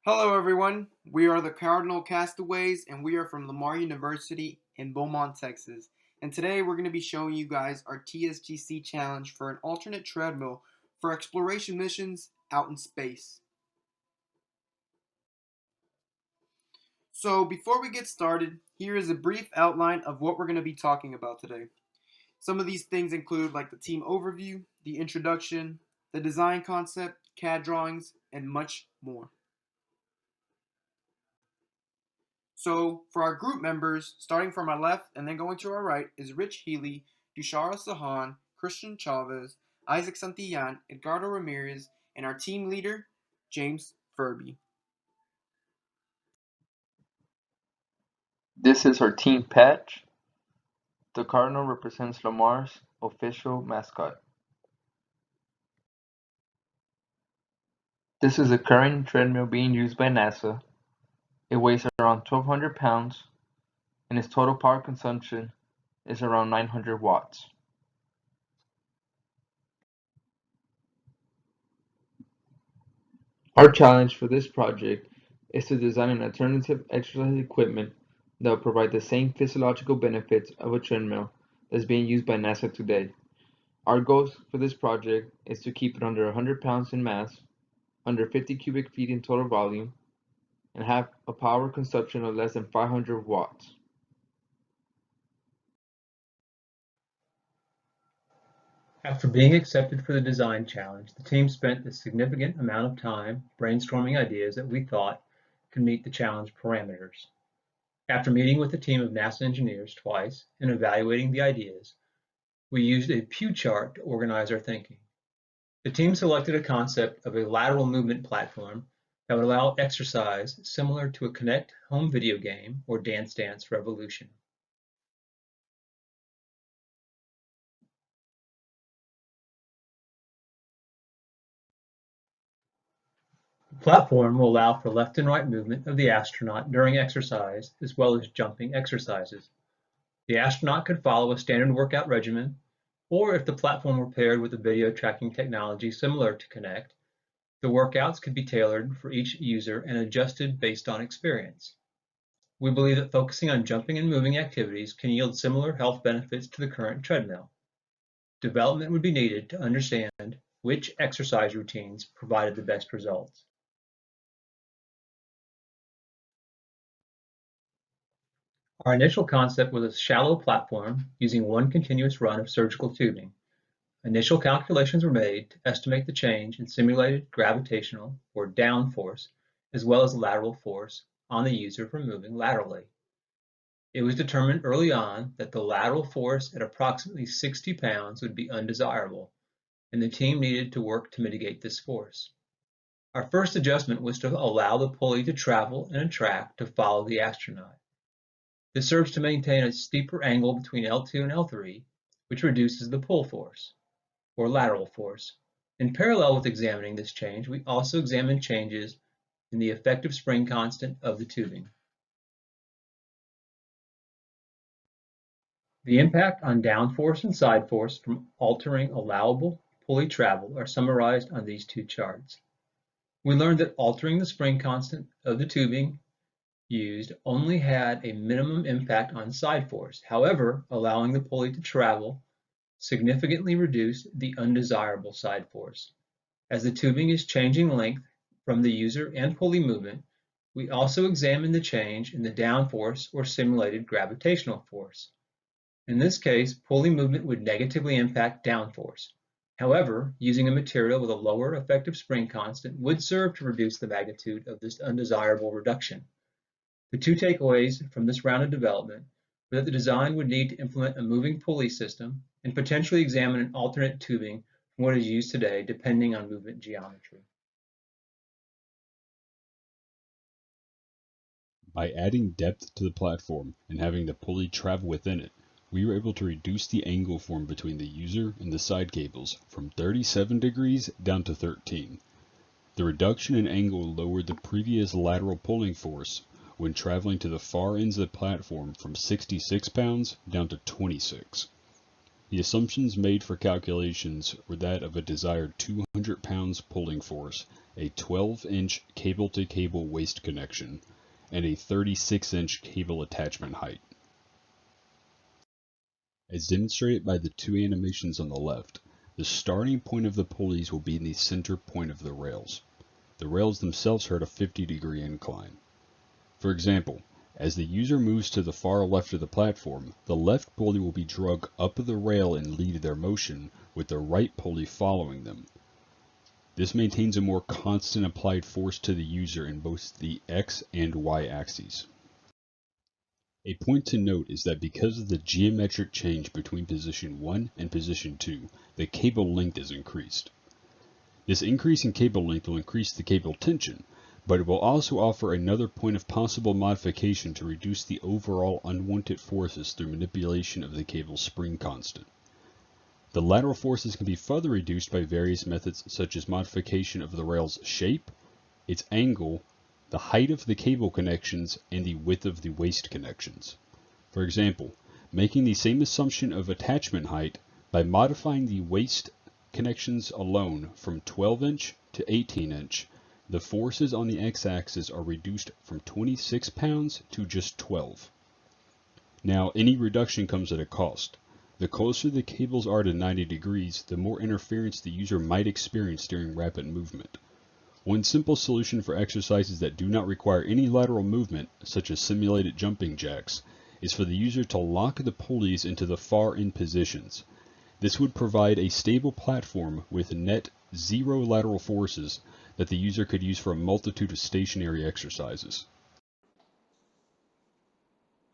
Hello, everyone. We are the Cardinal Castaways, and we are from Lamar University in Beaumont, Texas. And today we're going to be showing you guys our TSGC challenge for an alternate treadmill for exploration missions out in space. So, before we get started, here is a brief outline of what we're going to be talking about today. Some of these things include like the team overview, the introduction, the design concept, CAD drawings, and much more. So for our group members, starting from our left and then going to our right, is Rich Healy, Dushara Sahan, Christian Chavez, Isaac Santillan, Edgardo Ramirez, and our team leader, James Furby. This is our team patch. The Cardinal represents Lamar's official mascot. This is a current treadmill being used by NASA. It weighs around 1,200 pounds and its total power consumption is around 900 watts. Our challenge for this project is to design an alternative exercise equipment that will provide the same physiological benefits of a treadmill that's being used by NASA today. Our goals for this project is to keep it under 100 pounds in mass, under 50 cubic feet in total volume, and have a power consumption of less than 500 watts. After being accepted for the design challenge, the team spent a significant amount of time brainstorming ideas that we thought could meet the challenge parameters. After meeting with a team of NASA engineers twice and evaluating the ideas, we used a Pugh Chart to organize our thinking. The team selected a concept of a lateral movement platform that would allow exercise similar to a Kinect home video game or Dance Dance Revolution. The platform will allow for left and right movement of the astronaut during exercise as well as jumping exercises. The astronaut could follow a standard workout regimen, or if the platform were paired with a video tracking technology similar to Kinect, the workouts could be tailored for each user and adjusted based on experience. We believe that focusing on jumping and moving activities can yield similar health benefits to the current treadmill. Development would be needed to understand which exercise routines provided the best results. Our initial concept was a shallow platform using one continuous run of surgical tubing. Initial calculations were made to estimate the change in simulated gravitational or down force as well as lateral force on the user from moving laterally. It was determined early on that the lateral force at approximately 60 pounds would be undesirable, and the team needed to work to mitigate this force. Our first adjustment was to allow the pulley to travel in a track to follow the astronaut. This serves to maintain a steeper angle between L2 and L3, which reduces the pull force, or lateral force. In parallel with examining this change, we also examined changes in the effective spring constant of the tubing. The impact on downforce and side force from altering allowable pulley travel are summarized on these two charts. We learned that altering the spring constant of the tubing used only had a minimum impact on side force. However, allowing the pulley to travel significantly reduced the undesirable side force. As the tubing is changing length from the user and pulley movement, we also examined the change in the downforce or simulated gravitational force. In this case, pulley movement would negatively impact downforce. However, using a material with a lower effective spring constant would serve to reduce the magnitude of this undesirable reduction. The two takeaways from this round of development were that the design would need to implement a moving pulley system and potentially examine an alternate tubing from what is used today, depending on movement geometry. By adding depth to the platform and having the pulley travel within it, we were able to reduce the angle formed between the user and the side cables from 37 degrees down to 13. The reduction in angle lowered the previous lateral pulling force when traveling to the far ends of the platform from 66 pounds down to 26. The assumptions made for calculations were that of a desired 200 pounds pulling force, a 12-inch cable-to-cable waist connection, and a 36-inch cable attachment height. As demonstrated by the two animations on the left, the starting point of the pulleys will be in the center point of the rails. The rails themselves are at a 50-degree incline. For example, as the user moves to the far left of the platform, the left pulley will be dragged up the rail and lead their motion, with the right pulley following them. This maintains a more constant applied force to the user in both the X and Y axes. A point to note is that because of the geometric change between position 1 and position 2, the cable length is increased. This increase in cable length will increase the cable tension, but it will also offer another point of possible modification to reduce the overall unwanted forces through manipulation of the cable's spring constant. The lateral forces can be further reduced by various methods such as modification of the rail's shape, its angle, the height of the cable connections, and the width of the waist connections. For example, making the same assumption of attachment height by modifying the waist connections alone from 12-inch to 18-inch, the forces on the x-axis are reduced from 26 pounds to just 12. Now, any reduction comes at a cost. The closer the cables are to 90 degrees, the more interference the user might experience during rapid movement. One simple solution for exercises that do not require any lateral movement, such as simulated jumping jacks, is for the user to lock the pulleys into the far end positions. This would provide a stable platform with net zero lateral forces that the user could use for a multitude of stationary exercises.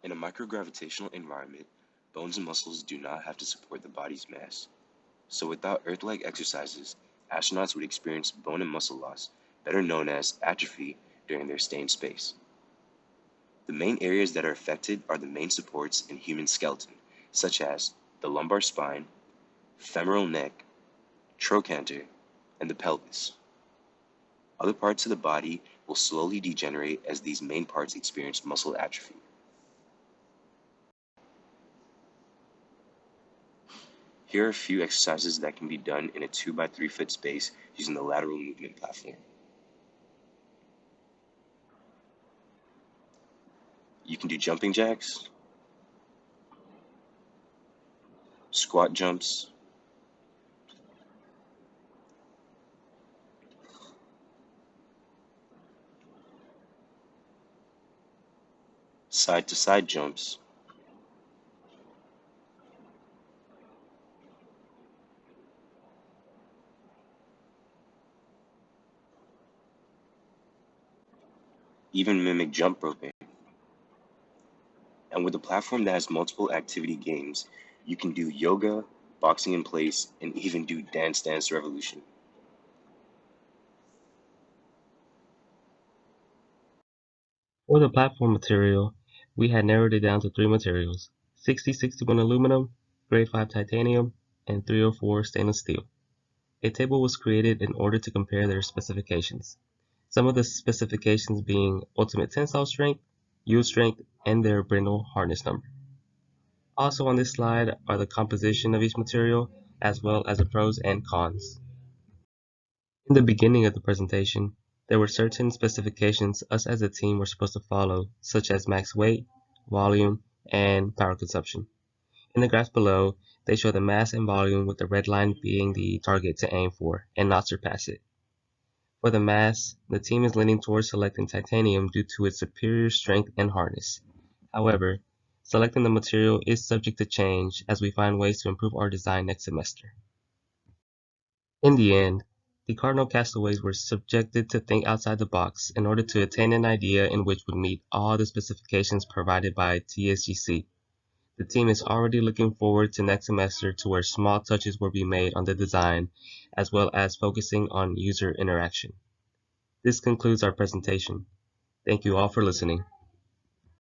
In a microgravitational environment, bones and muscles do not have to support the body's mass. So without Earth-like exercises, astronauts would experience bone and muscle loss, better known as atrophy, during their stay in space. The main areas that are affected are the main supports in human skeleton, such as the lumbar spine, femoral neck, trochanter, and the pelvis. Other parts of the body will slowly degenerate as these main parts experience muscle atrophy. Here are a few exercises that can be done in a 2x3 foot space using the lateral movement platform. You can do jumping jacks, squat jumps, side-to-side jumps, even mimic jump roping. And with a platform that has multiple activity games, you can do yoga, boxing in place, and even do Dance Dance Revolution. For the platform material, we had narrowed it down to 3 materials: 6061 aluminum, grade 5 titanium, and 304 stainless steel. A table was created in order to compare their specifications. Some of the specifications being ultimate tensile strength, yield strength, and their brindle hardness number. Also on this slide are the composition of each material, as well as the pros and cons. In the beginning of the presentation, there were certain specifications us as a team were supposed to follow, such as max weight, volume, and power consumption. In the graphs below, they show the mass and volume with the red line being the target to aim for and not surpass it. For the mass, the team is leaning towards selecting titanium due to its superior strength and hardness. However, selecting the material is subject to change as we find ways to improve our design next semester. In the end, the Cardinal Castaways were subjected to think outside the box in order to attain an idea in which would meet all the specifications provided by TSGC. The team is already looking forward to next semester to where small touches will be made on the design, as well as focusing on user interaction. This concludes our presentation. Thank you all for listening.